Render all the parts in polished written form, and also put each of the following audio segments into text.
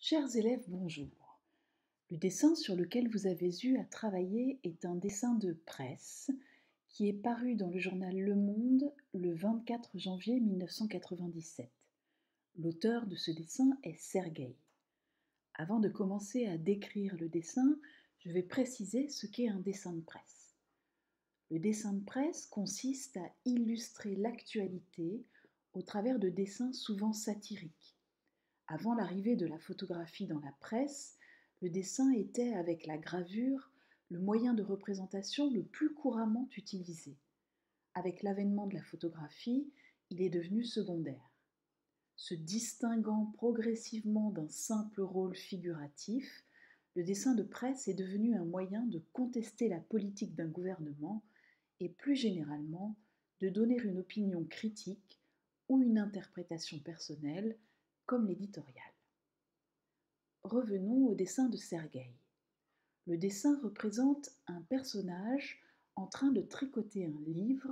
Chers élèves, bonjour. Le dessin sur lequel vous avez eu à travailler est un dessin de presse qui est paru dans le journal Le Monde le 24 janvier 1997. L'auteur de ce dessin est Sergueï. Avant de commencer à décrire le dessin, je vais préciser ce qu'est un dessin de presse. Le dessin de presse consiste à illustrer l'actualité au travers de dessins souvent satiriques. Avant l'arrivée de la photographie dans la presse, le dessin était, avec la gravure, le moyen de représentation le plus couramment utilisé. Avec l'avènement de la photographie, il est devenu secondaire. Se distinguant progressivement d'un simple rôle figuratif, le dessin de presse est devenu un moyen de contester la politique d'un gouvernement et plus généralement de donner une opinion critique ou une interprétation personnelle, comme l'éditorial. Revenons au dessin de Sergueï. Le dessin représente un personnage en train de tricoter un livre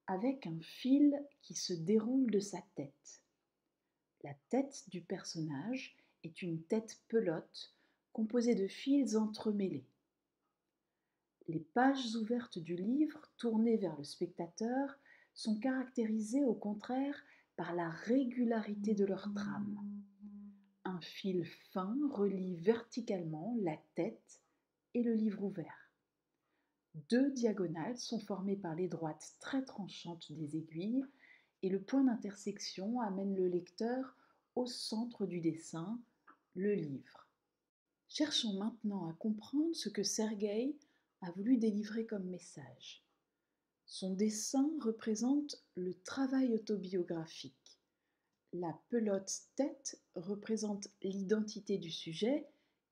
avec un fil qui se déroule de sa tête. La tête du personnage est une tête pelote composée de fils entremêlés. Les pages ouvertes du livre, tournées vers le spectateur, sont caractérisées au contraire par la régularité de leur trame. Un fil fin relie verticalement la tête et le livre ouvert. Deux diagonales sont formées par les droites très tranchantes des aiguilles et le point d'intersection amène le lecteur au centre du dessin, le livre. Cherchons maintenant à comprendre ce que Sergueï a voulu délivrer comme message. Son dessin représente le travail autobiographique. La pelote tête représente l'identité du sujet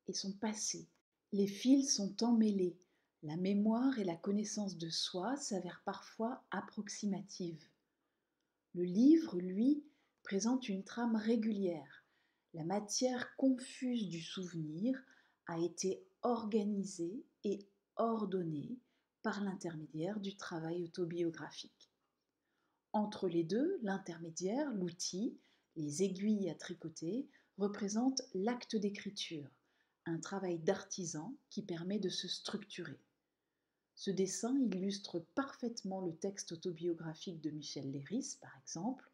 et son passé. Les fils sont emmêlés. La mémoire et la connaissance de soi s'avèrent parfois approximatives. Le livre, lui, présente une trame régulière. La matière confuse du souvenir a été organisée et ordonnée par l'intermédiaire du travail autobiographique. Entre les deux, l'intermédiaire, l'outil, les aiguilles à tricoter, représente l'acte d'écriture, un travail d'artisan qui permet de se structurer. Ce dessin illustre parfaitement le texte autobiographique de Michel Leiris, par exemple.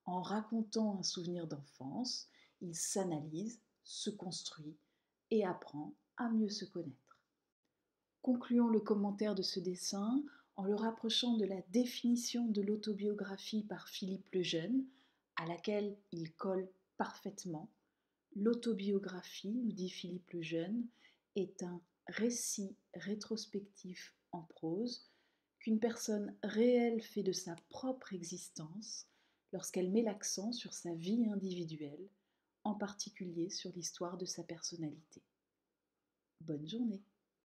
En racontant un souvenir d'enfance, il s'analyse, se construit et apprend à mieux se connaître. Concluons le commentaire de ce dessin en le rapprochant de la définition de l'autobiographie par Philippe Lejeune, à laquelle il colle parfaitement. L'autobiographie, nous dit Philippe Lejeune, est un récit rétrospectif en prose qu'une personne réelle fait de sa propre existence lorsqu'elle met l'accent sur sa vie individuelle, en particulier sur l'histoire de sa personnalité. Bonne journée.